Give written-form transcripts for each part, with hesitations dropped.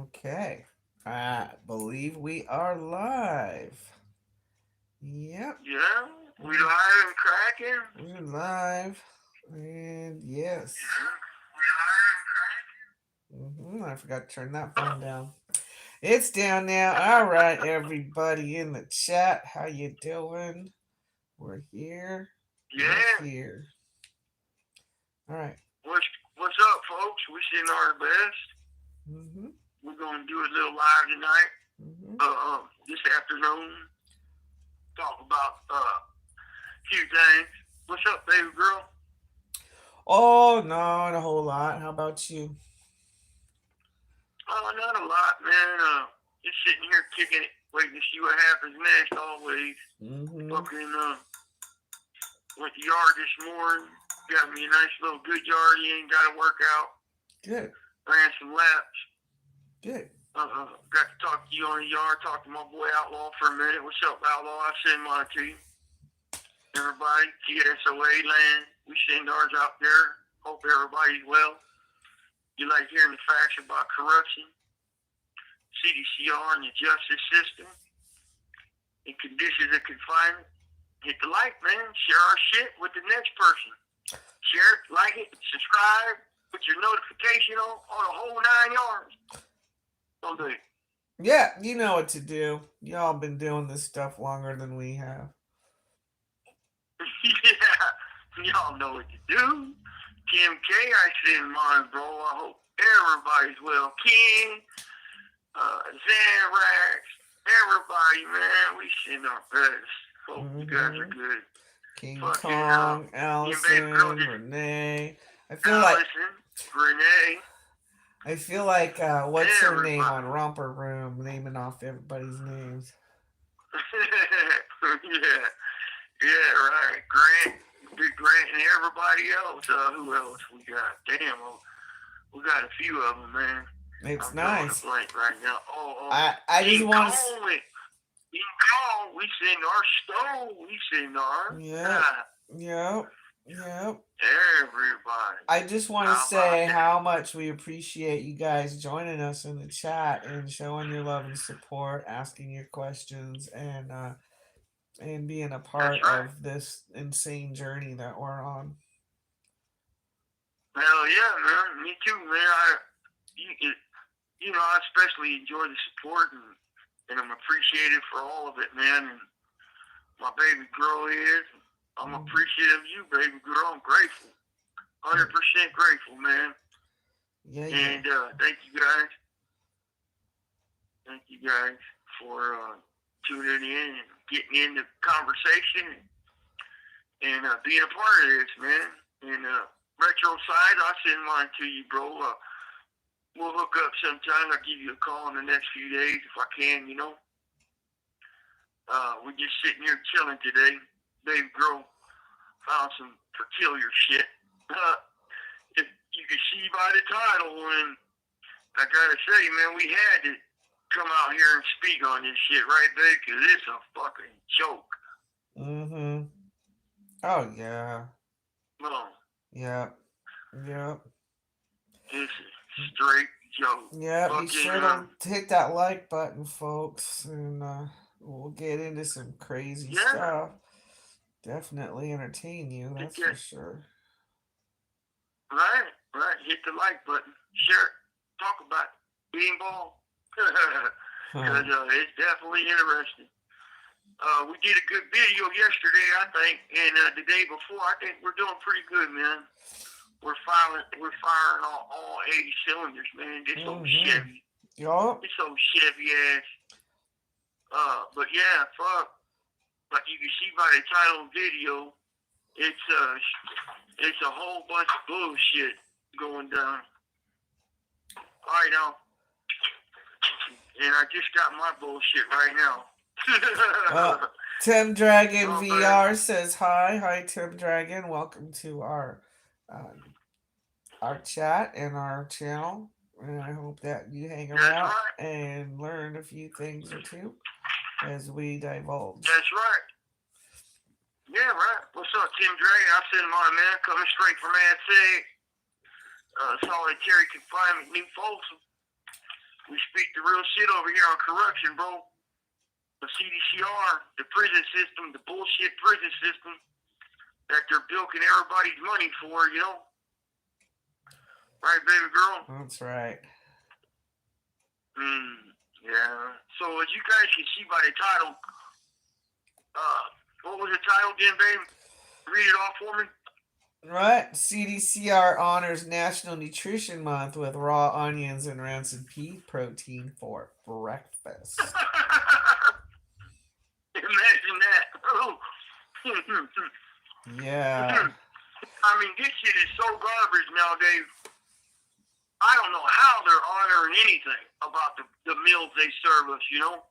Okay. I believe we are live. Yep, Yeah, we live and cracking. we're live. And yes. Yeah, we live and cracking. I forgot to turn that phone down. It's down now. All right, everybody in the chat, how you doing? We're here. We're Yeah, here. All right. what's up, folks? We sitting our best. Mm-hmm. We're gonna do a little live tonight. Mm-hmm. This afternoon. Talk about few things. What's up, baby girl? Oh, no, not a whole lot. How about you? Oh, not a lot, man. Just sitting here kicking it, waiting to see what happens next. Always. Mm-hmm. Fucking went to yard this morning. Got me a nice little good yard in. Got to work out. Good. Ran some laps. Good. Got to talk to you on the yard, talk to my boy Outlaw for a minute. What's up, Outlaw? I send mine to you. Everybody, TSOA land, we send ours out there. Hope everybody's well. You like hearing the facts about corruption, CDCR, and the justice system, and conditions of confinement? Hit the like, man. Share our shit with the next person. Share it, like it, subscribe, put your notification on the whole 9 yards. Don't do it. Yeah, you know what to do. Y'all been doing this stuff longer than we have. Yeah, y'all know what to do. Kim K, I send mine, bro. I hope everybody's well. King, Zanrax, everybody, man. We send our best. Hope you guys are good. King Fucking, Kong, baby girl, Allison, Renee. Allison, Renee, I feel like what's her name everybody. on Romper Room, naming off everybody's names. yeah, right. Grant, Big Grant, and everybody else. Who else we got? Damn, we got a few of them, man. It's I'm drawing nice. a blank right now. I just want to. You call, we send our stove, we send our. Yep. Everybody. I just want to say how much we appreciate you guys joining us in the chat and showing your love and support, asking your questions, and being a part of this insane journey that we're on. Hell yeah, man. Me too, man. I especially enjoy the support, and I'm appreciative for all of it, man. And my baby girl is. I'm appreciative of you, baby girl. I'm grateful. 100% grateful, man. Yeah. And thank you guys. Thank you guys for tuning in and getting in the conversation and being a part of this, man. And retro side, I'll send mine to you, bro. We'll hook up sometime. I'll give you a call in the next few days if I can, you know. We're just sitting here chilling today. Baby girl found some peculiar shit. If you can see by the title, and I gotta say, man, we had to come out here and speak on this shit, right, babe? Because it's a fucking joke. Mm-hmm. Oh, yeah. No. Yep. It's a straight joke. Yeah, be sure to hit that like button, folks, and we'll get into some crazy stuff. Definitely entertain you, that's for sure. Right. Hit the like button. Share it. Talk about it. Be involved. Because it's definitely interesting. We did a good video yesterday, I think, and the day before. I think we're doing pretty good, man. We're firing all 80 cylinders, man. This old Chevy. Yup. This old Chevy ass. But yeah, fuck. Like you can see by the title of the video, it's a whole bunch of bullshit going down. Alright now. And I just got my bullshit right now. Tim Dragon VR says hi. Hi, Tim Dragon. Welcome to our chat and our channel. And I hope that you hang around and learn a few things or two as we divulge. That's right. Yeah, right. What's up, Tim Dragon? I said, my man, coming straight from Rancid. Solitary confinement, New Folsom. We speak the real shit over here on corruption, bro. The CDCR, the prison system, the bullshit prison system that they're bilking everybody's money for, you know? Right, baby girl? That's right. Yeah. So as you guys can see by the title, what was the title again, babe? Read it off for me. Right. CDCR honors National Nutrition Month with raw onions and rancid pea protein for breakfast. Imagine that. Yeah. I mean, this shit is so garbage nowadays. I don't know how they're honoring anything about the meals they serve us, you know?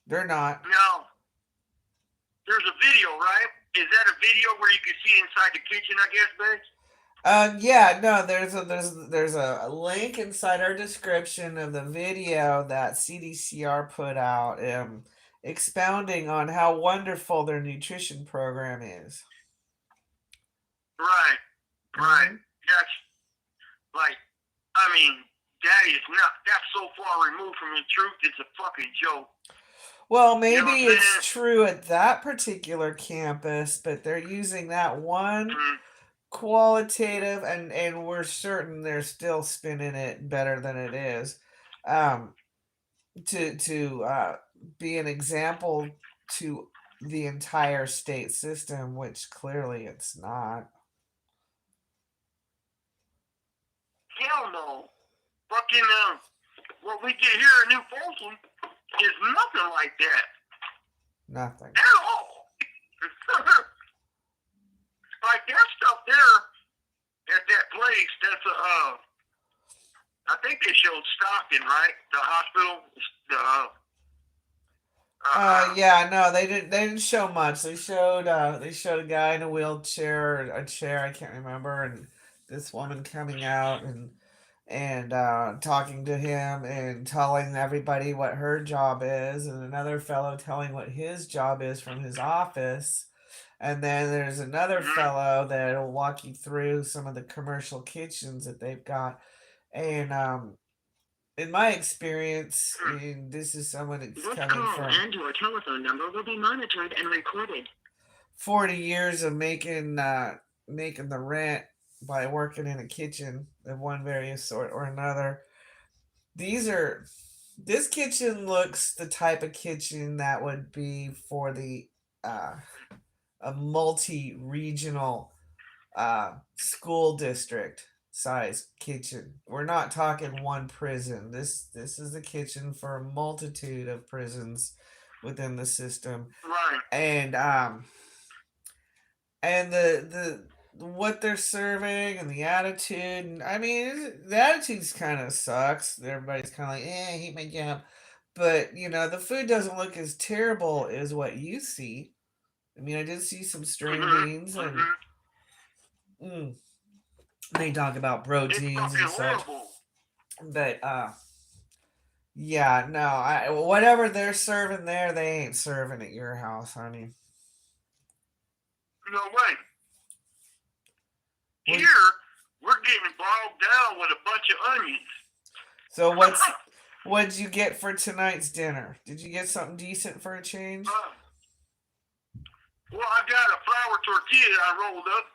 They're not. Now, there's a video, right? Is that a video where you can see inside the kitchen, I guess, babe? Yeah, no, there's a link inside our description of the video that CDCR put out, expounding on how wonderful their nutrition program is. Right. That's like, I mean, that's so far removed from the truth, it's a fucking joke. Well, maybe it's true at that particular campus, but they're using that one qualitative, and we're certain they're still spinning it better than it is, to be an example to the entire state system, which clearly it's not. Hell no. Fucking, what we get here in New Folsom is nothing like that. Nothing. At all. Like that stuff there at that place, that's I think they showed Stockton, right? The hospital. Yeah, no, they didn't show much. They showed a guy in a wheelchair, or a chair, I can't remember, and this woman coming out and talking to him and telling everybody what her job is, and another fellow telling what his job is from his office. And then there's another fellow that'll walk you through some of the commercial kitchens that they've got. And in my experience, and this is someone that's coming from and your telephone number will be monitored and recorded. 40 years of making the rent by working in a kitchen of one various sort or another. This kitchen looks the type of kitchen that would be for a multi-regional school district size kitchen. We're not talking one prison. This is the kitchen for a multitude of prisons within the system. Right. And the what they're serving and the attitude. I mean, the attitude's kind of sucks. Everybody's kind of like, I hate my job. But, the food doesn't look as terrible as what you see. I mean, I did see some string beans and they talk about proteins and such. But, yeah, no, whatever they're serving there, they ain't serving at your house, honey. No way. Here, we're getting bogged down with a bunch of onions. So what'd you get for tonight's dinner? Did you get something decent for a change? Well, I got a flour tortilla I rolled up.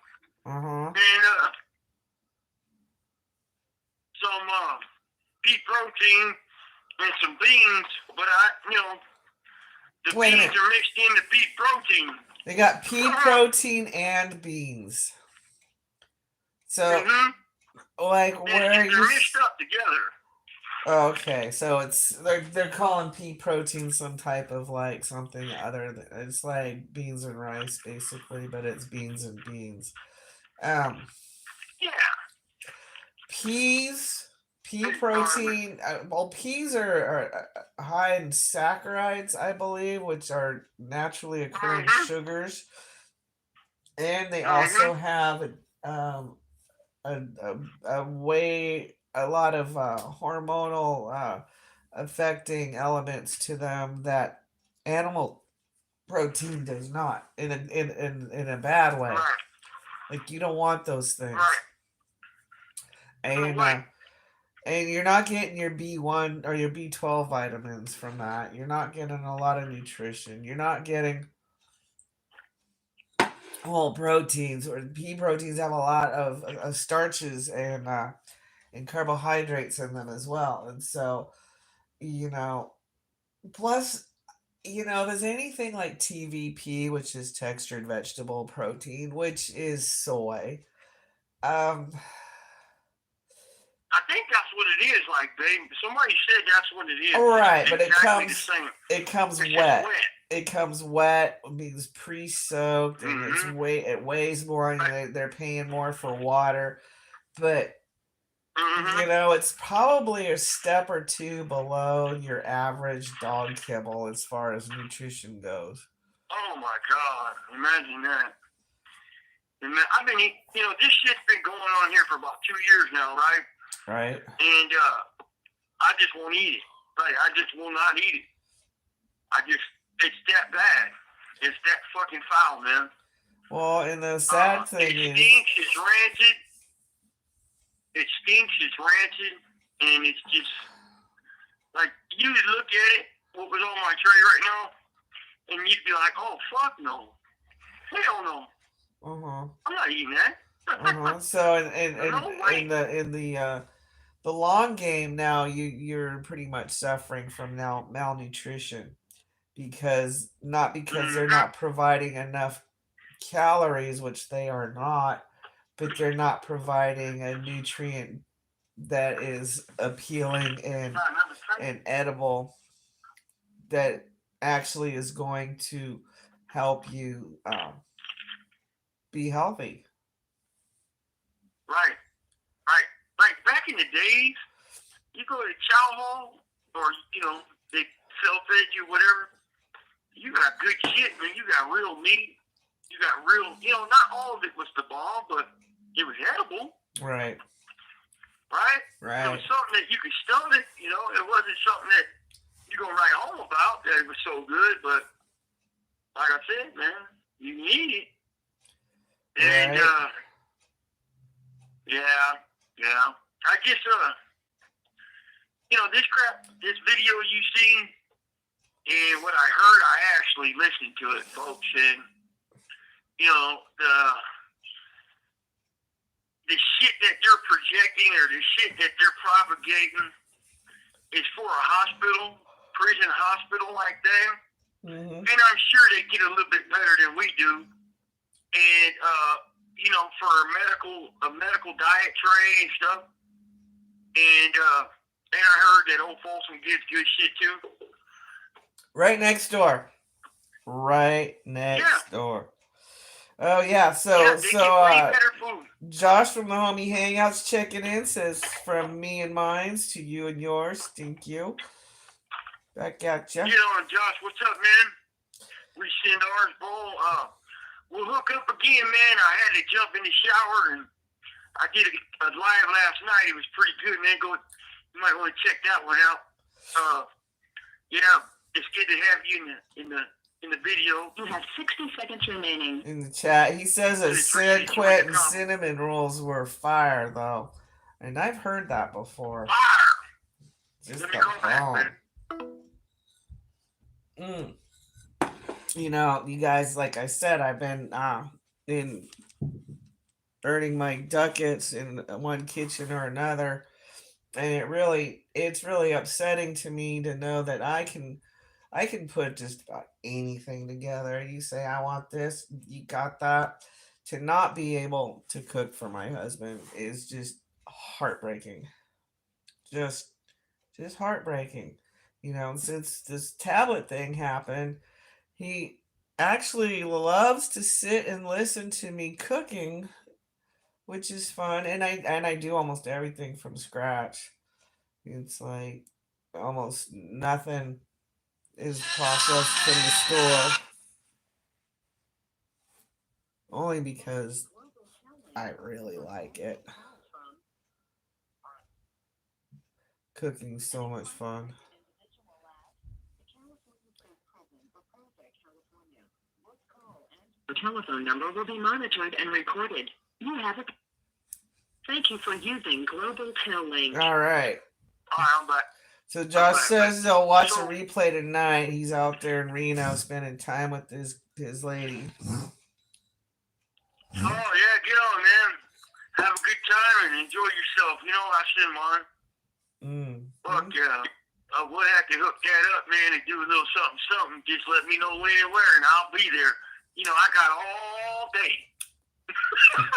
And some beef protein and some beans, but the beans are mixed into beef protein. They got pea protein and beans. So, like, where are you? They're mixed up together. Okay, so they're calling pea protein some type of like something other than, it's like beans and rice basically, but it's beans and beans. Yeah. Pea protein. Well, peas are high in saccharides, I believe, which are naturally occurring sugars, and they also have a lot of hormonal affecting elements to them that animal protein does not, in a bad way. Like, you don't want those things. And And you're not getting your B1 or your B12 vitamins from that. You're not getting a lot of nutrition. You're not getting whole proteins, or pea proteins have a lot of starches and carbohydrates in them as well. And so, you know, plus, there's anything like TVP, which is textured vegetable protein, which is soy. Um, I think that's what it is, like, babe. Somebody said that's what it is. right, but exactly the same. it comes It's wet. just wet. It comes wet, means pre-soaked, and it weighs more, and they're paying more for water. But it's probably a step or two below your average dog kibble as far as nutrition goes. Oh my God! Imagine that. I've been, this shit's been going on here for about 2 years now, right? Right. And I just won't eat it. Like, I just will not eat it. It's that bad. It's that fucking foul, man. Well, and the sad thing is, it stinks. It's rancid. It stinks. It's rancid, and it's just like, you would look at it, what was on my tray right now, and you'd be like, "Oh fuck no, hell no." I'm not eating that. So in the long game now, you're pretty much suffering from now malnutrition because they're not providing enough calories, which they are not, but they're not providing a nutrient that is appealing and edible that actually is going to help you be healthy. Right. Like back in the days, you go to chow hall, or they self-fed you, whatever. You got good shit, man. You got real meat. You got real, not all of it was the bomb, but it was edible. Right. It was something that you could stomach. It wasn't something that you gonna write home about that it was so good. But like I said, man, you need it. And yeah. I guess this video you seen and what I heard, I actually listened to it, folks, and the shit that they're projecting or the shit that they're propagating is for a prison hospital like that. And I'm sure they get a little bit better than we do. And for a medical diet tray and stuff. And I heard that Old Folsom gives good shit too. Right next door. Oh yeah, so Josh from the Homie Hangouts checking in, says from me and mines to you and yours. Thank you. Back at ya. Josh, what's up, man? We send ours, Bull. We'll hook up again, man. I had to jump in the shower, and I did a live last night. It was pretty good, man. You might want to check that one out. It's good to have you in the video. You have 60 seconds remaining. In the chat, he says that San Quentin cinnamon rolls were fire, though, and I've heard that before. Fire. Just the bomb. You guys, like I said, I've been earning my ducats in one kitchen or another, and it's really upsetting to me to know that I can put just about anything together. You say, I want this, you got that. To not be able to cook for my husband is just heartbreaking. Just heartbreaking. Since this tablet thing happened, he actually loves to sit and listen to me cooking, which is fun. And I do almost everything from scratch. It's like almost nothing is processed from the store. Only because I really like it. Cooking's so much fun. The telephone number will be monitored and recorded. You have a Thank you for using Global Till Link. All right. All right, I'm back. So Josh says they'll watch So- the replay tonight. He's out there in Reno spending time with his lady. Oh, yeah, get on, man. Have a good time and enjoy yourself. You know, I said mine. Fuck yeah. We'll have to hook that up, man, and do a little something. Just let me know when and where, and I'll be there. You know, I got all day.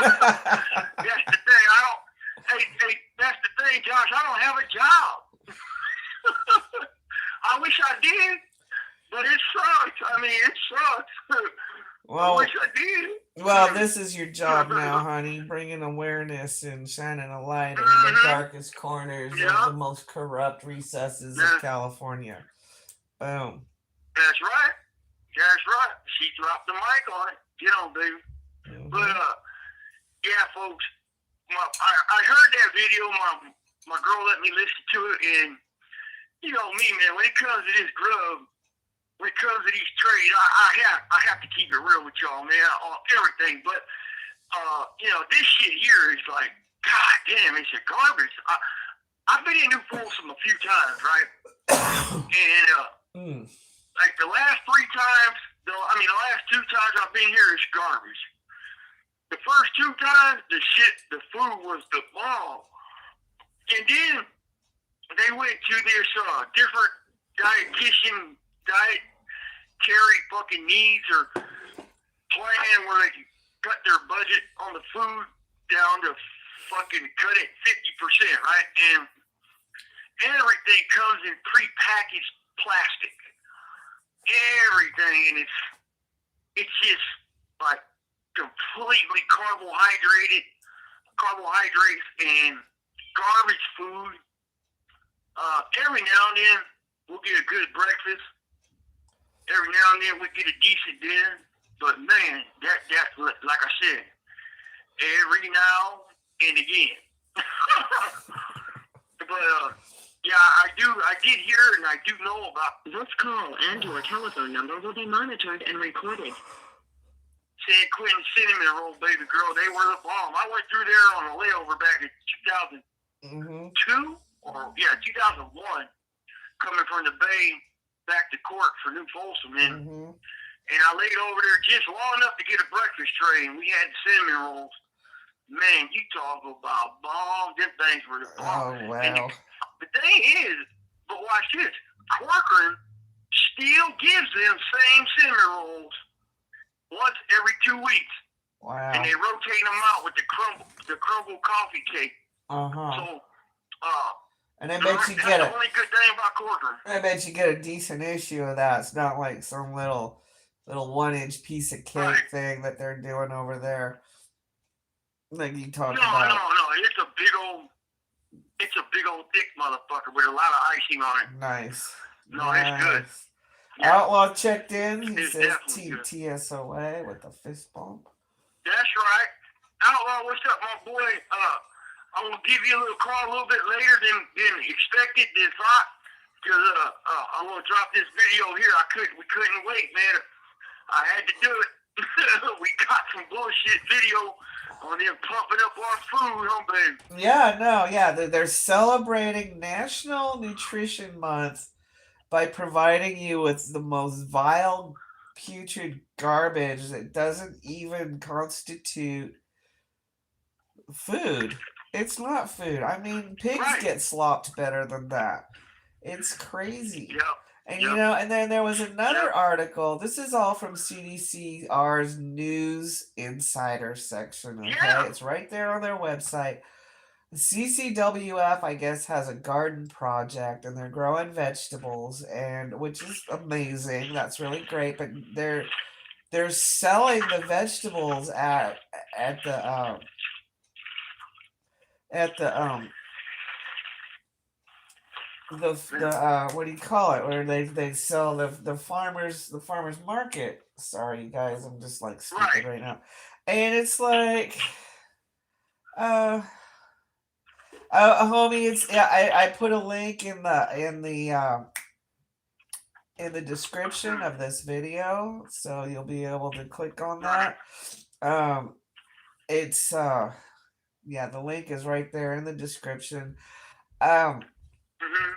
That's the thing. Hey, that's the thing, Josh. I don't have a job. I wish I did, but it sucks. I mean, it sucks. Well, I wish I did. Well, this is your job now, honey. Bringing awareness and shining a light in the darkest corners of the most corrupt recesses of California. Boom. That's right. That's right. She dropped the mic on it. Get on, baby. But, yeah, folks, I heard that video. My girl let me listen to it, and, you know me, man, when it comes to this grub, when it comes to these trades, I have to keep it real with y'all, man, on everything. But, you know, this shit here is like, God damn, it's a garbage. I've been in New Folsom a few times, right? And, like the last 3 times, the last 2 times I've been here, it's garbage. The first 2 times, the food was the bomb. And then they went to this different dietary fucking needs or plan where they can cut their budget on the food down to fucking cut it 50%, right? And everything comes in prepackaged plastic. Everything, and it's just like completely carbohydrates and garbage food. Every now and then we'll get a good breakfast. Every now and then we get a decent dinner. But man, that like I said, every now and again. But yeah, I did hear and I do know about this call and your telephone number will be monitored and recorded. San Quentin cinnamon roll, baby girl. They were the bomb. I went through there on a layover back in 2002 or 2001, coming from the Bay back to court for New Folsom, and I laid over there just long enough to get a breakfast tray, and we had cinnamon rolls. Man, you talk about bomb. Them things were the bomb. Oh, wow. And the thing is, but watch this, Corcoran still gives them same cinnamon rolls once every 2 weeks. Wow. And they rotate them out with the crumble coffee cake. So, and I bet you that's get the only good thing about Corcoran. I bet you get a decent issue of that. It's not like some little 1-inch piece of cake thing that they're doing over there. Like you talked about. No. It's a big old thick motherfucker with a lot of icing on it. Nice. No, it's good. Yeah. Outlaw checked in. He It's says definitely good. TSOA with a fist bump. That's right. Outlaw, what's up, my boy? I'm gonna give you a little call a little bit later than expected, than thought, because I'm gonna drop this video here. We couldn't wait, man. I had to do it. We got some bullshit video on them pumping up our food, huh, baby? Yeah, they're celebrating National Nutrition Month by providing you with the most vile, putrid garbage that doesn't even constitute food. It's not food. I mean, pigs get slopped better than that. It's crazy. Yep. And you know, and then there was another article. This is all from CDCR's News Insider section. Okay, it's right there on their website. CCWF, I guess, has a garden project, and they're growing vegetables, and which is amazing. That's really great. But they're selling the vegetables at the what do you call it, where they sell the farmers market. Sorry you guys, I'm just like stupid right now. And it's like homie, it's I put a link in the description of this video, so you'll be able to click on that. It's yeah, the link is right there in the description. Um, Mhm.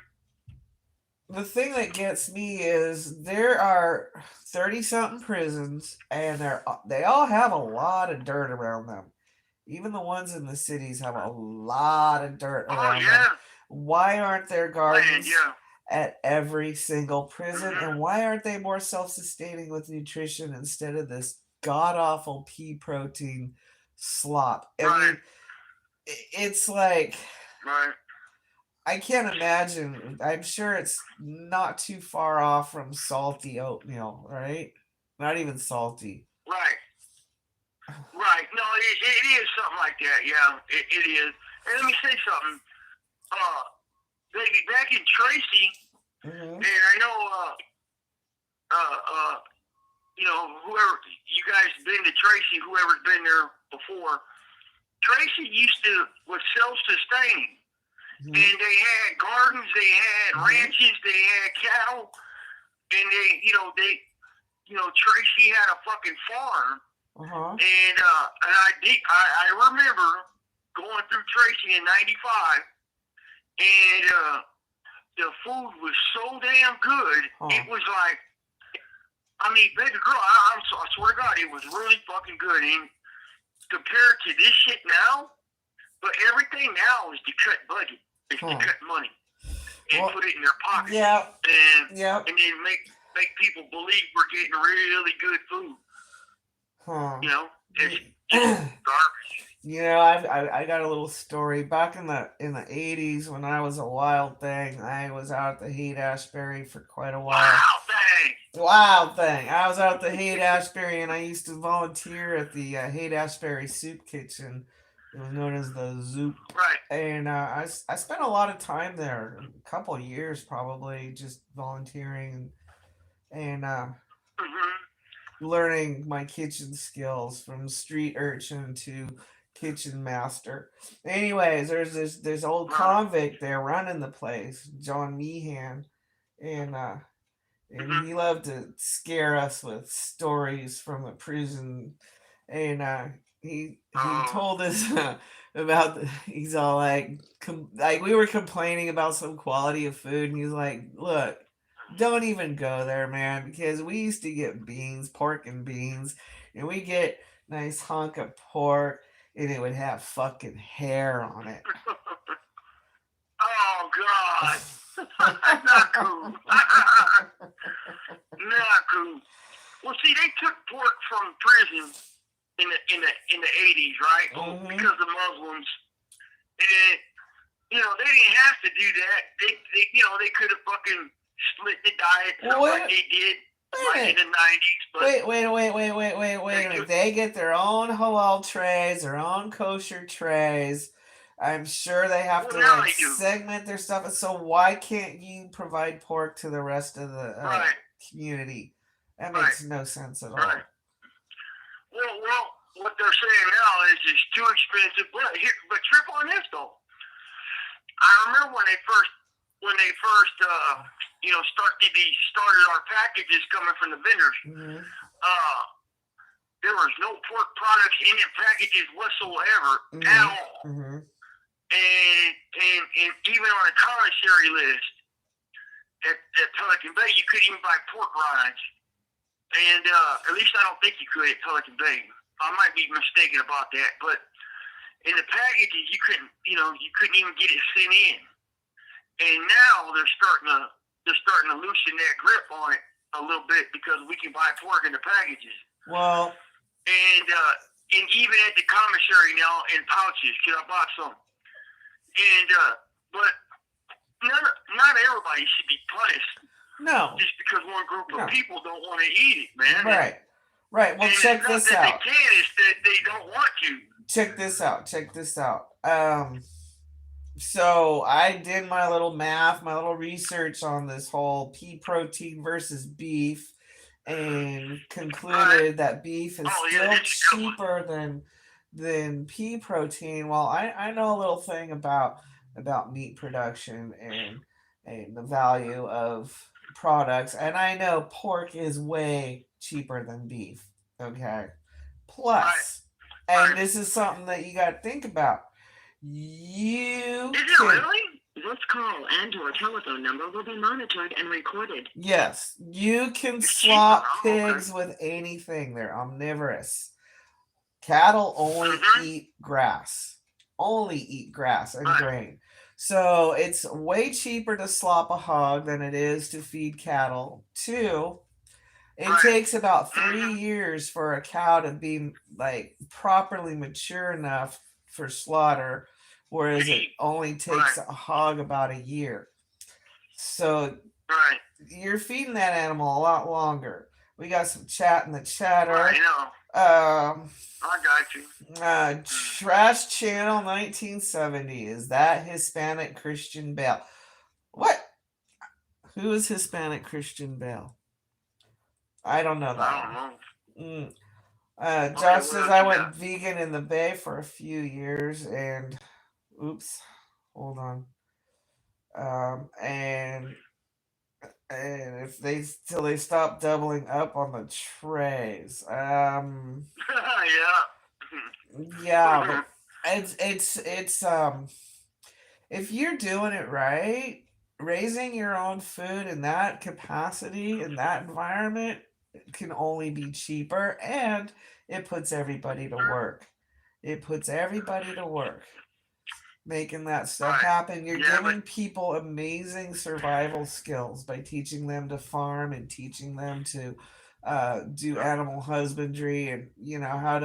the thing that gets me is there are 30 something prisons, and they all have a lot of dirt around them. Even the ones in the cities have a lot of dirt Oh around them. yeah. Why aren't there Land. gardens Yeah. at every single prison? Mhm. And why aren't they more self sustaining with nutrition instead of this god awful pea protein slop? I Right. mean, it's like, Right. I can't imagine. I'm sure it's not too far off from salty oatmeal, right? Not even salty. Right. Right. No, it is something like that. Yeah, it is. And let me say something. Uh, back in Tracy, Mm-hmm. and I know, uh, uh, whoever you guys been to Tracy, whoever's been there before, Tracy was self-sustaining, Mm-hmm. and they had gardens, they had ranches, they had cattle, and Tracy had a fucking farm. Uh-huh. And I remember going through Tracy in '95, and the food was so damn good. It was like, I mean, baby girl, I swear to God, it was really fucking good. And compared to this shit now, but everything now is to cut budget, is to cut money, and put it in their pocket, Yeah. and Yep. and then make people believe we're getting really good food. You know, it's garbage. You know, I got a little story. Back in the '80s, when I was a wild thing, I was out at the Haight-Ashbury for quite a while. Wild thing. I was out at the Haight-Ashbury, and I used to volunteer at the Haight-Ashbury Soup Kitchen. It was known as the Zoop. Right. And I spent a lot of time there, a couple of years probably, just volunteering and learning my kitchen skills from street urchin to kitchen master. Anyways, there's this old convict there running the place, John Meehan, and he loved to scare us with stories from the prison, and he told us about he's all like we were complaining about some quality of food, and he's like, look, don't even go there, man, because we used to get pork and beans, and we get nice hunk of pork, and it would have fucking hair on it. Oh God. Not cool. Not cool. Well, see, they took pork from prison in the '80s, right? Mm-hmm. Because of Muslims, and they didn't have to do that. They could have fucking split the diet like they did in the '90s. But wait a minute. They get their own halal trays, their own kosher trays. I'm sure they have to segment their stuff. So why can't you provide pork to the rest of the community? That makes no sense at all. Right. Well, what they're saying now is it's too expensive. But trip on this though. I remember when they first started our packages coming from the vendors. Mm-hmm. There was no pork products in the packages whatsoever at all. Mm-hmm. And even on the commissary list at Pelican Bay, you couldn't even buy pork rinds. And at least I don't think you could at Pelican Bay. I might be mistaken about that, but in the packages you couldn't even get it sent in. And now they're starting to loosen that grip on it a little bit because we can buy pork in the packages. Well, and even at the commissary now in pouches, because I bought some. And but not everybody should be punished. No. Just because one group of people don't want to eat it, man. Right. Well, check this out. They can, it's that they don't want to. Check this out. So I did my little math, my little research on this whole pea protein versus beef, and concluded that beef is still cheaper than pea protein. Well, I know a little thing about meat production and the value of products, and I know pork is way cheaper than beef. Okay, plus, and this is something that you got to think about. You Is it can, really? This call and/or telephone number will be monitored and recorded. yes, you can It's slop cheaper. Oh, okay. pigs with anything. They're omnivorous. Cattle only Mm-hmm. eat grass, and Right. grain. So it's way cheaper to slop a hog than it is to feed cattle. Two, it Right. takes about three Mm-hmm. years for a cow to be like properly mature enough for slaughter, whereas it only takes Right. a hog about a year. So Right. you're feeding that animal a lot longer. We got some chat in the chatter. Right. No, Um, I got you. Trash Channel 1970. Is that Hispanic Christian Bale? What? Who is Hispanic Christian Bale? I don't know that I one. don't know. Mm. Okay, Josh what says else I you went got? vegan in the Bay for a few years and oops, hold on. And if they till they stop doubling up on the trays. Yeah. Yeah, but it's if you're doing it right, raising your own food in that capacity in that environment can only be cheaper and it puts everybody to work. It puts everybody to work making that stuff Right. happen. You're Yeah, but giving people amazing survival skills by teaching them to farm and teaching them to do animal husbandry and how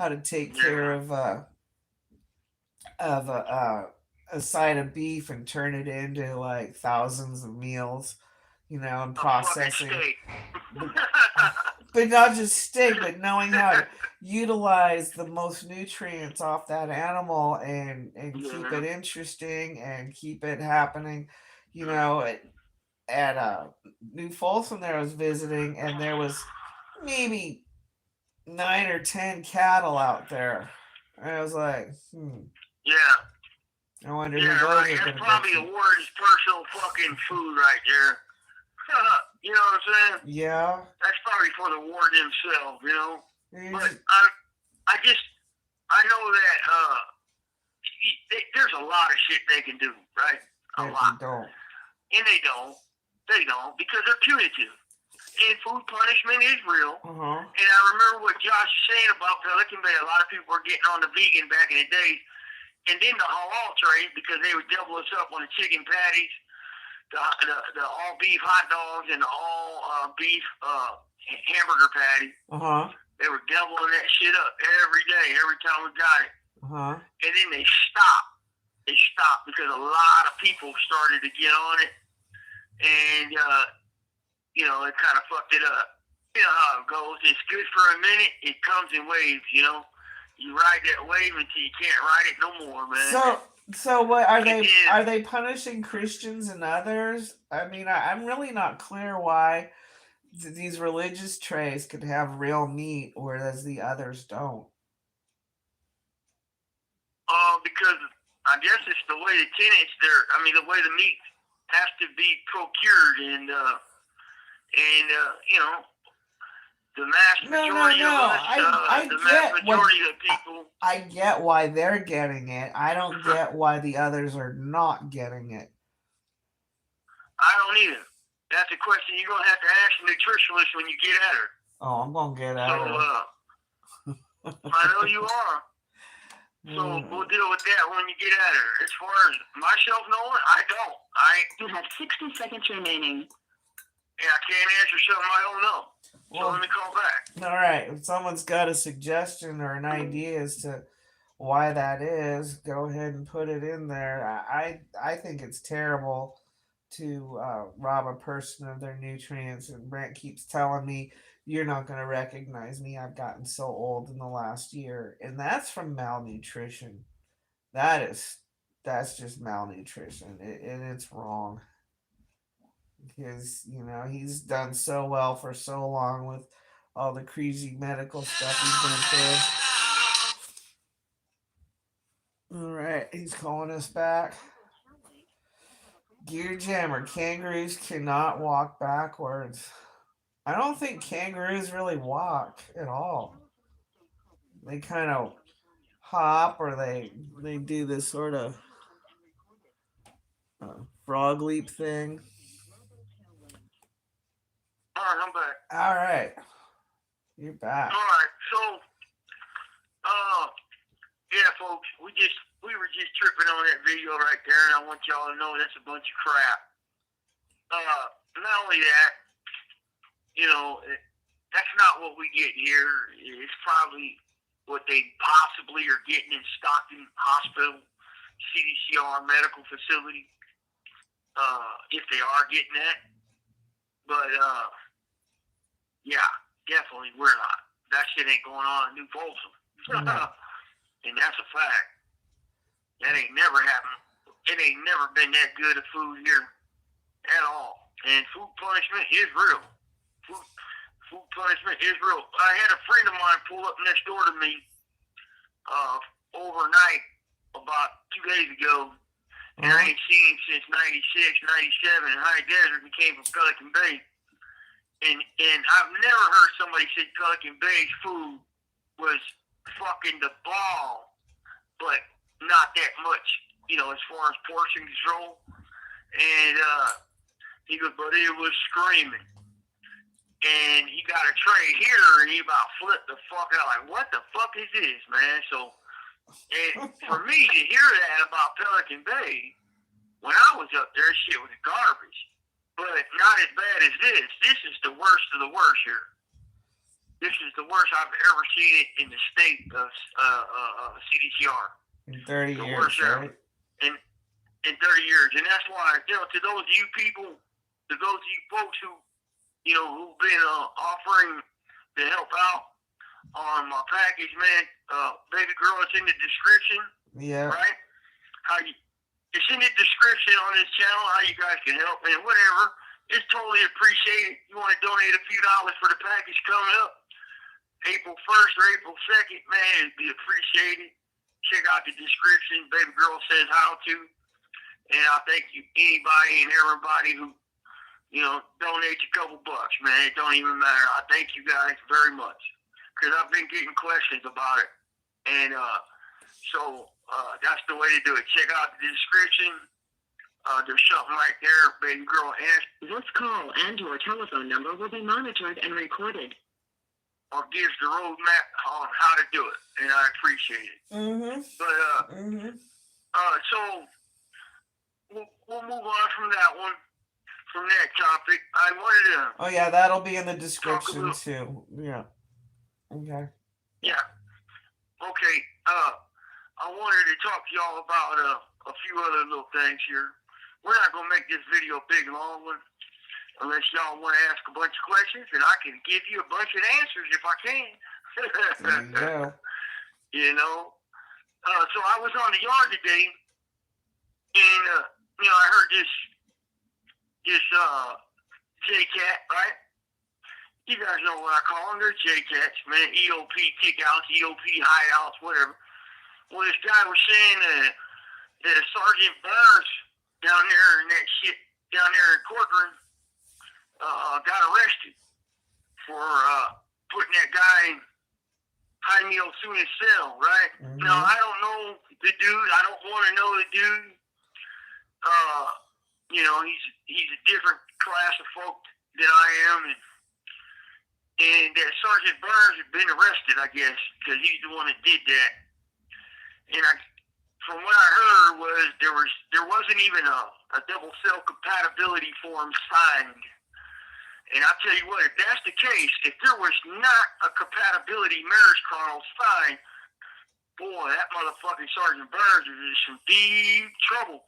to take care yeah, of a side of beef and turn it into like thousands of meals, and a fucking processing. steak. But, but not just steak, but knowing how to utilize the most nutrients off that animal and keep Yeah. it interesting and keep it happening. You know, at New Folsom there I was visiting and there was maybe 9 or 10 cattle out there. And I was like, Yeah. I wonder who Yeah, those right. are That's gonna go probably the feed. warden's personal fucking food right there. You know what I'm saying? Yeah. That's probably for the warden himself, you know? You But just, I know that, there's a lot of shit they can do, right? A if you lot. don't. And they don't. They don't because they're punitive. And food punishment is real. Uh-huh. And I remember what Josh was saying about Pelican Bay. A lot of people were getting on the vegan back in the day. And then the halal trade, because they would double us up on the chicken patties, the all beef hot dogs, and the all beef hamburger patty. Uh-huh. They were doubling that shit up every day, every time we got it. Uh-huh. And then they stopped. They stopped because a lot of people started to get on it. And, it kind of fucked it up. You know how it goes. It's good for a minute. It comes in waves, you know. You ride that wave until you can't ride it no more, man. So what are It they is. are they punishing Christians and others? I mean, I'm really not clear why these religious trays could have real meat, whereas the others don't. Because I guess it's the way the tenants there. I mean, the way the meat has to be procured, and the mass No, majority of us, I the mass get what majority of people. I get why they're getting it. I don't get why the others are not getting it. I don't either. That's a question you're gonna have to ask the nutritionist when you get at her. Oh, I'm gonna get at So, her. I know you are. So we'll deal with that when you get at her. As far as myself knowing, I don't. You have 60 seconds remaining. Yeah, I can't answer something I don't know. So let me call back. All right. If someone's got a suggestion or an idea as to why that is, go ahead and put it in there. I think it's terrible to rob a person of their nutrients. And Brent keeps telling me, you're not going to recognize me. I've gotten so old in the last year. And that's from malnutrition. That's just malnutrition. And it's wrong. Because, he's done so well for so long with all the crazy medical stuff he's been through. All right, he's calling us back. Gear Jammer, kangaroos cannot walk backwards. I don't think kangaroos really walk at all. They kind of hop, or they do this sort of frog leap thing. All right, I'm back. All right, you're back. All right, so, yeah, folks, we were just tripping on that video right there, and I want y'all to know that's a bunch of crap. Not only that, you know, that's not what we get here. It's probably what they possibly are getting in Stockton Hospital, CDCR medical facility, if they are getting that. But, yeah, definitely we're not. That shit ain't going on in New Folsom. No. And that's a fact. That ain't never happened. It ain't never been that good of food here at all. And food punishment is real. Food punishment is real. I had a friend of mine pull up next door to me overnight about 2 days ago. And I ain't seen him since 96, 97, and High Desert. He came from Pelican Bay. And I've never heard somebody say Pelican Bay's food was fucking the ball, but not that much, you know, as far as portion control. And he goes, but it was screaming. And he got a tray here, and he about flipped the fuck out, like, what the fuck is this, man? So, and for me to hear that about Pelican Bay, when I was up there, shit was garbage. But not as bad as this. This is the worst of the worst here. This is the worst I've ever seen it in the state of CDCR. In 30 The years, worst right? In 30 years. And that's why, you know, to those of you people, to those of you folks who, you know, who've been offering to help out on my package, man, baby girl, it's in the description. Yeah. Right? It's in the description on this channel how you guys can help, and whatever. It's totally appreciated. You want to donate a few dollars for the package coming up, April 1st or April 2nd, man, it'd be appreciated. Check out the description. Baby girl says how to. And I thank you, anybody and everybody who, you know, donates a couple bucks, man. It don't even matter. I thank you guys very much. Because I've been getting questions about it. And so that's the way to do it. Check out the description. There's something right there, baby girl asked. This call and your telephone number will be monitored and recorded. Or gives the roadmap on how to do it, and I appreciate it. Mm-hmm. But so we'll move on from that one, from that topic. I wanted to. Oh yeah, that'll be in the description too. Yeah. Okay. Yeah. Okay. I wanted to talk to y'all about a few other little things here. We're not gonna make this video a big long one. Unless y'all want to ask a bunch of questions, and I can give you a bunch of answers if I can. There you go. You know? So I was on the yard today, and, you know, I heard this J-Cat, right? You guys know what I call them. They're J-Cats, man. EOP kickouts, EOP hideouts, whatever. Well, this guy was saying that a Sergeant Burns down there in that shit, down there in Corcoran, got arrested for putting that guy in Jaime Osuna's cell, right? Mm-hmm. Now, I don't know the dude. I don't want to know the dude. You know, he's a different class of folk than I am. And that Sergeant Burns had been arrested, I guess, because he's the one that did that. And from what I heard was there wasn't even a double cell compatibility form signed. And I'll tell you what, if that's the case, if there was not a compatibility marriage carnal signed, boy, that motherfucking Sergeant Burns is in some deep trouble.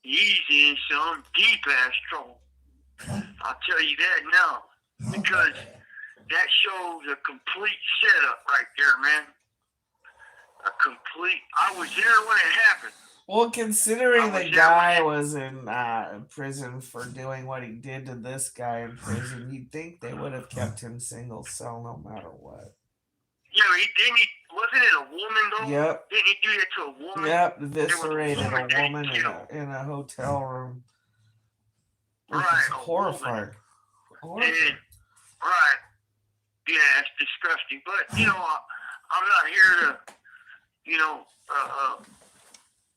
He's in some deep-ass trouble. I'll tell you that now. Because that shows a complete setup right there, man. I was there when it happened. Well, considering the guy was in prison for doing what he did to this guy in prison, you'd think they would have kept him single cell no matter what. Yeah, wasn't it a woman though? Yep. Didn't he do that to a woman? Yep, eviscerated a woman in a hotel room. Which is horrifying. Right. Yeah, it's disgusting. But, you know, I'm not here to, you know,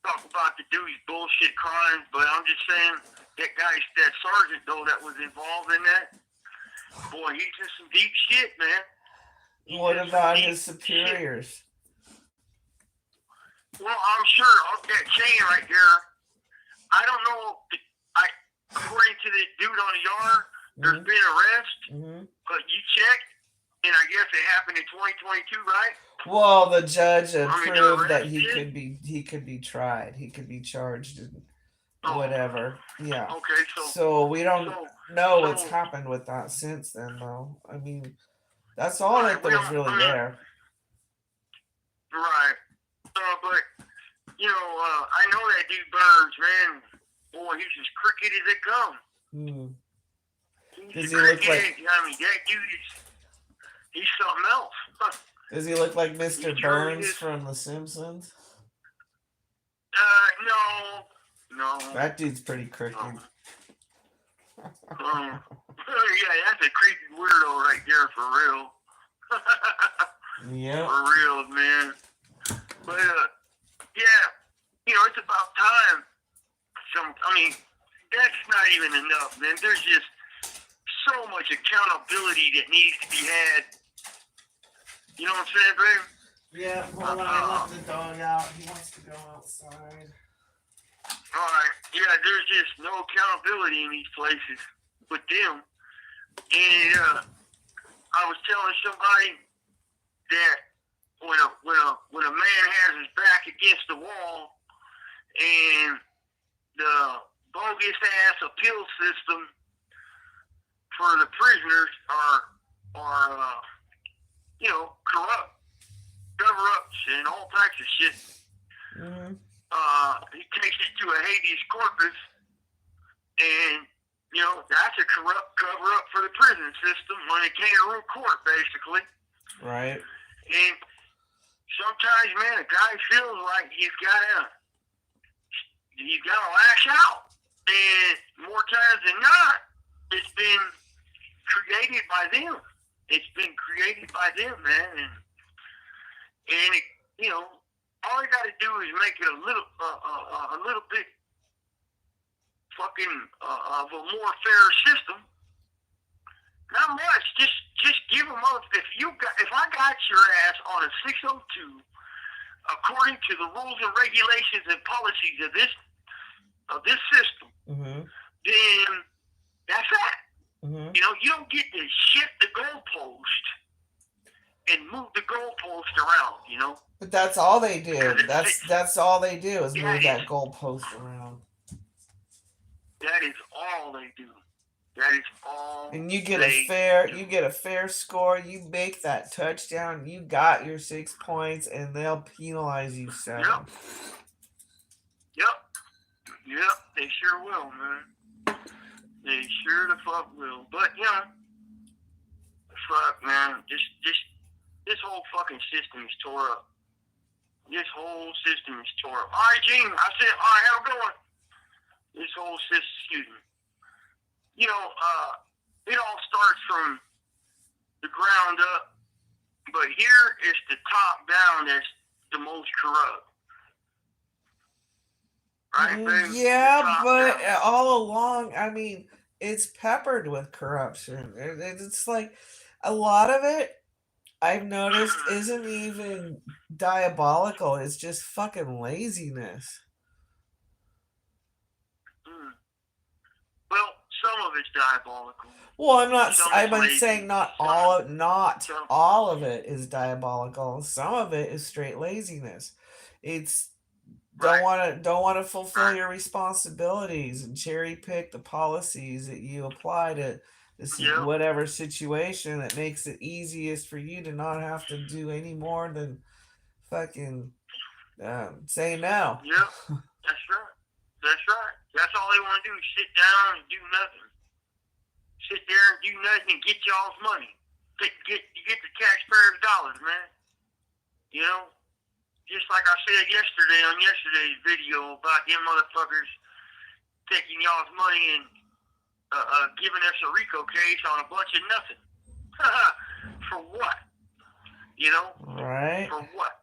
talk about the dude's bullshit crimes, but I'm just saying that sergeant though that was involved in that, boy, he's in some deep shit, man. What about his superiors? Shit. Well, I'm sure up that chain right there. I don't know. According to the dude on the yard, there's been arrest, but you checked, and I guess it happened in 2022, right? Well, the judge approved that he could be tried. He could be charged and whatever. Yeah. Okay, so we don't know what's happened with that since then, though. I mean, that's all that was really there. Right. But you know, I know that dude Burns, man. Boy, he's as crooked as they come. Does he look like? I mean, that dude he's something else. Does he look like Mr. Burns from The Simpsons? No. That dude's pretty crooked. Yeah, that's a creepy weirdo right there, for real. Yeah. For real, man. But yeah, you know, it's about time. I mean, that's not even enough, man. There's just so much accountability that needs to be had. You know what I'm saying, babe? Yeah, hold on, I let the dog out. He wants to go outside. Alright, yeah, there's just no accountability in these places with them. And I was telling somebody that when a man has his back against the wall and the bogus ass appeal system for the prisoners are you know, corrupt, cover-ups, and all types of shit. He takes it to a habeas corpus, and, you know, that's a corrupt cover-up for the prison system when it kangaroo court, basically. Right. And sometimes, man, a guy feels like he's gotta lash out. And more times than not, it's been created by them. It's been created by them, man, and it, you know, all you got to do is make it a little bit fucking of a more fair system. Not much. Just give them up. If I got your ass on a 602, according to the rules and regulations and policies of this system, then that's that. You know, you don't get to shift the goalpost and move the goalpost around, you know. But that's all they do. That's all they do is move that goalpost around. That is all they do. That is all. And you get a fair score. You make that touchdown. You got your 6 points, and they'll penalize you 7. Yep. They sure will, man. They sure the fuck will. But, you know, fuck, man. This whole fucking system is tore up. This whole system is tore up. All right, Gene. I said, all right, how going? This whole system, excuse me. You know, it all starts from the ground up. But here is the top down that's the most corrupt. Right, baby? Yeah, but all along, I mean, it's peppered with corruption. It's like a lot of it, I've noticed, isn't even diabolical. It's just fucking laziness. Well, some of it's diabolical. Well, I'm saying not all of it is diabolical. Some of it is straight laziness. It's don't want to fulfill your responsibilities and cherry pick the policies that you apply to whatever situation that makes it easiest for you to not have to do any more than fucking say no. Yep, that's right. That's all they want to do is sit down and do nothing. Sit there and do nothing and get y'all's money. Get the taxpayers' dollars, man. You know? Just like I said yesterday on yesterday's video about them motherfuckers taking y'all's money and giving us a RICO case on a bunch of nothing. For what? You know? Right. For what?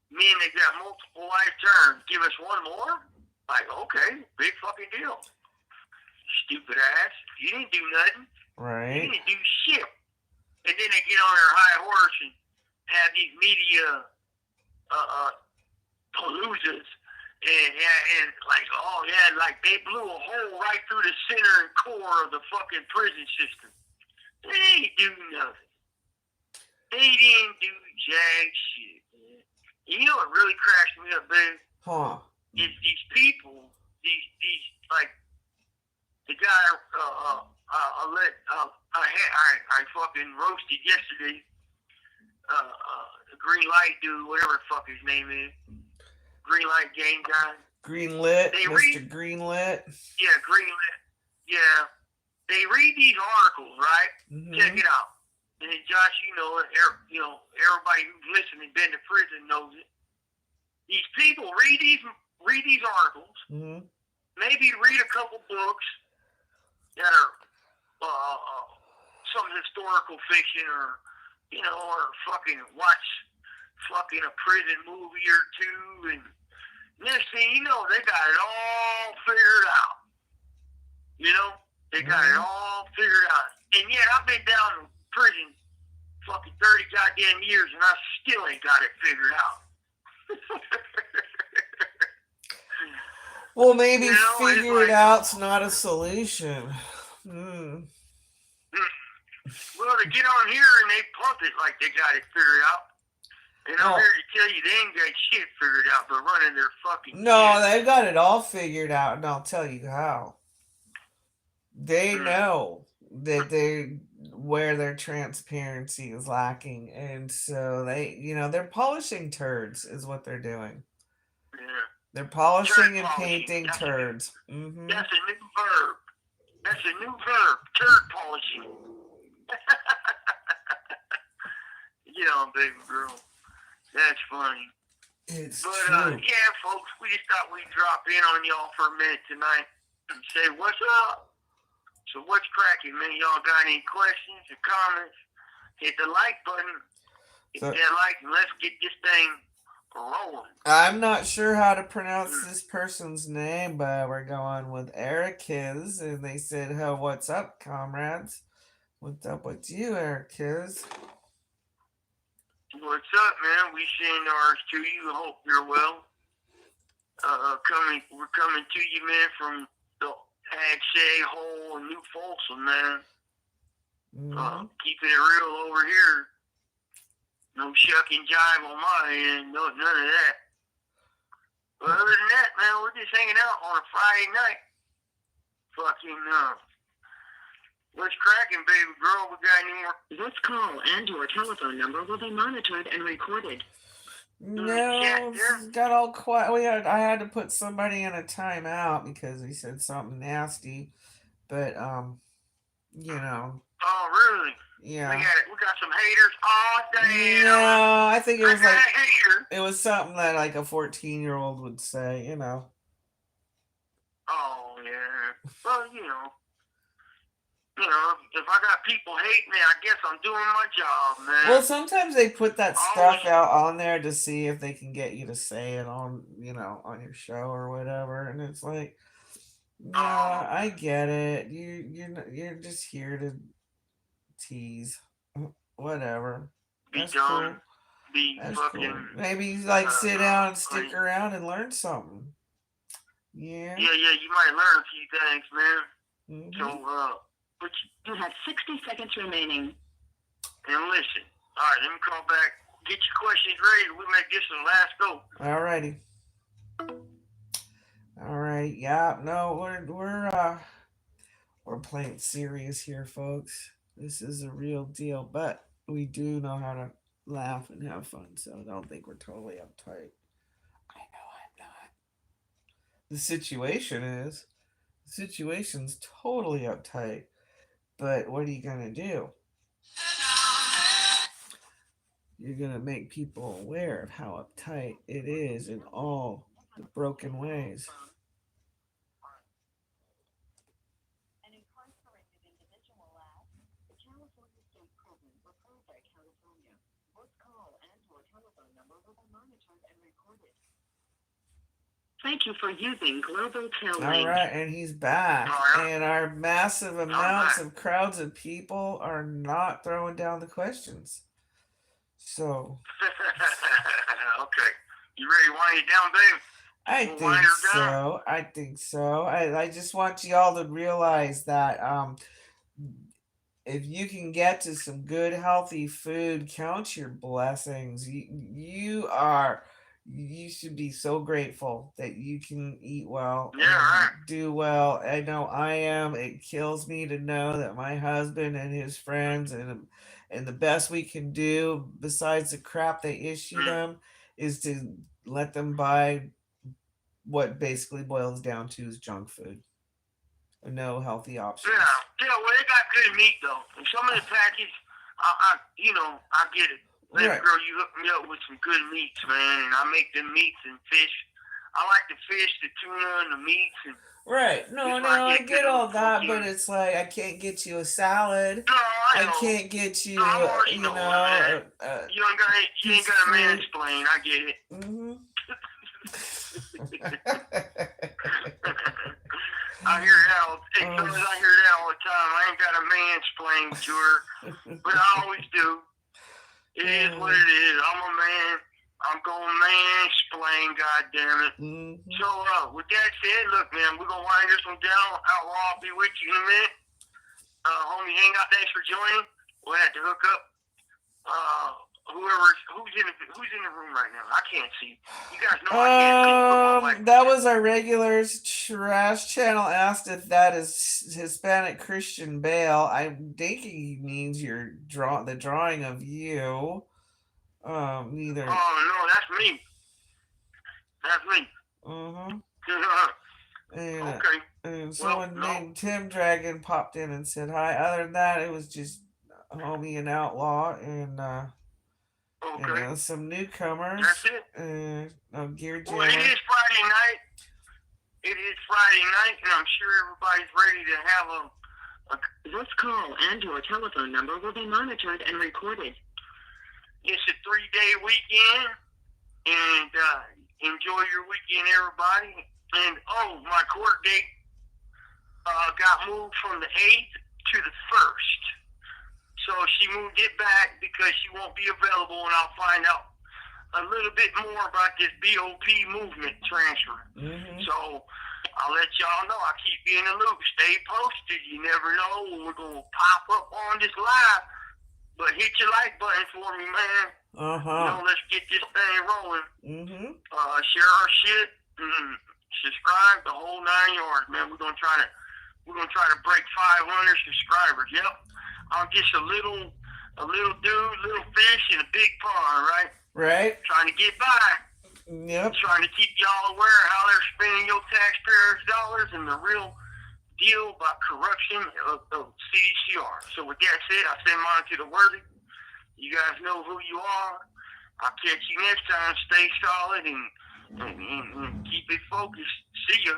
Men that got multiple life terms, give us one more? Like, okay, big fucking deal. Stupid ass. You didn't do nothing. Right. You didn't do shit. And then they get on their high horse and have these media paloozas and like, oh yeah, like they blew a hole right through the center and core of the fucking prison system. They didn't do nothing. They didn't do jack shit, man. You know what really crashed me up, babe? Huh. Is these people, these like the guy I fucking roasted yesterday. The green light dude, whatever the fuck his name is, green light game guy. Greenlit, Mr. Greenlit. Yeah, greenlit. Yeah, they read these articles, right? Mm-hmm. Check it out. And then Josh, you know it. Everybody who's listening, been to prison knows it. These people read these articles. Mm-hmm. Maybe read a couple books that are some historical fiction, or or fucking watch fucking a prison movie or two, and next thing you know, they got it all figured out. They got it all figured out. And yet I've been down in prison fucking 30 goddamn years, and I still ain't got it figured out. Well, maybe figure it out's not a solution. Well, they get on here and they pump it like they got it figured out. And I'm here to tell you they ain't got shit figured out, but running their fucking No, shit. they've got it all figured out, and I'll tell you how. They know that where their transparency is lacking, and so they're polishing turds is what they're doing. Yeah. They're polishing and painting turds. Mm-hmm. That's a new verb. Turd polishing. Baby girl. That's funny. It's true. Yeah, folks, we just thought we'd drop in on y'all for a minute tonight and say, what's up? So what's cracking, man? Y'all got any questions or comments? Hit the like button. Hit that like, and let's get this thing rolling. I'm not sure how to pronounce this person's name, but we're going with Eric's, and they said, "Oh, what's up, comrades? What's up with you, Eric's?" What's up, man? We send ours to you. Hope you're well. We're coming to you, man, from the Ag hole in New Folsom, man. Mm-hmm. Keeping it real over here. No shuck and jive on my end. No, none of that. But other than that, man, we're just hanging out on a Friday night. Fucking, what's cracking, baby girl? We got any more? This call and your telephone number will be monitored and recorded. No, it's got all quiet. I had to put somebody in a timeout because he said something nasty. But Oh, really? Yeah. We got some haters all day. No, I think it was something that like a 14-year-old would say. Oh yeah. Well, if I got people hating me, I guess I'm doing my job, man. Well, sometimes they put that stuff out on there to see if they can get you to say it on, on your show or whatever, and it's like, yeah, I get it. You're just here to tease, whatever. That's cool. That's cool. Maybe sit down and stick around and learn something. Yeah. Yeah. You might learn a few things, man. Mm-hmm. So, You have 60 seconds remaining. And listen, all right, let me call back. Get your questions ready. We make this one last go. Alrighty. All right. Yeah. No, we're playing serious here, folks. This is a real deal, but we do know how to laugh and have fun, so don't think we're totally uptight. I know I'm not. The situation's totally uptight, but what are you gonna do? You're gonna make people aware of how uptight it is in all the broken ways. An incarcerated individual asked, the California State Prison referred by California Thank you for using Global Tel All Link. right, and he's back. All right. And our massive amounts back. of crowds of people are not throwing down the questions. So Okay. You ready to wind it down, babe? I We'll think wind her down. so. I think so. I just want y'all to realize that if you can get to some good healthy food, count your blessings. You should be so grateful that you can eat well Yeah, and right. do well. I know I am. It kills me to know that my husband and his friends and the best we can do besides the crap they issue them is to let them buy what basically boils down to is junk food. No healthy options. Yeah, well, they got good meat, though. And some of the package, I get it. Baby Right. girl, you hook me up with some good meats, man, and I make them meats and fish. I like the fish, the tuna, and the meats. And Right. No, I get all that, but it's like I can't get you a salad. no, I I know. can't get you, I already you know, know, man. You ain't got piece to of fruit. mansplain. I get it. Mhm. I hear that all. Hey, fellas, I hear that all the time. I ain't got a mansplain to her, but I always do. It is what it is. I'm a man. I'm going mansplain, goddammit. Mhm. So, with that said, look, man, we're going to wind this one down. Outlaw, I'll be with you in a minute. Homie, hang out. Thanks for joining. We'll have to hook up. Who's in the room right now? I can't see. You guys know I can't see. But my That was our regulars. Trash Channel asked if that is Hispanic Christian Bale. I'm thinking he means the drawing of you. Neither. Oh no, that's me. That's me. And, Okay. and someone named Tim Dragon popped in and said hi. Other than that, it was just Homie and Outlaw and some newcomers. That's it. Gear Jammer. Well, it is Friday night. It is Friday night, and I'm sure everybody's ready to have a. This call and your telephone number will be monitored and recorded. It's a 3-day weekend, and enjoy your weekend, everybody. And my court date got moved from the 8th to the 1st. So she moved it back because she won't be available, and I'll find out a little bit more about this BOP movement transfer. Mm-hmm. So I'll let y'all know. I'll keep you in the loop. Stay posted. You never know when we're going to pop up on this live. But hit your like button for me, man. Let's get this thing rolling. Share our shit. Subscribe, the whole 9 yards, man. We're gonna try to break 500 subscribers. Yep. I'm just a little dude, little fish in a big pond, right? Right. Trying to get by. Yep. Trying to keep y'all aware of how they're spending your taxpayers' dollars and the real deal about corruption of CDCR. So with that said, I send mine to the worthy. You guys know who you are. I'll catch you next time. Stay solid and keep it focused. See ya.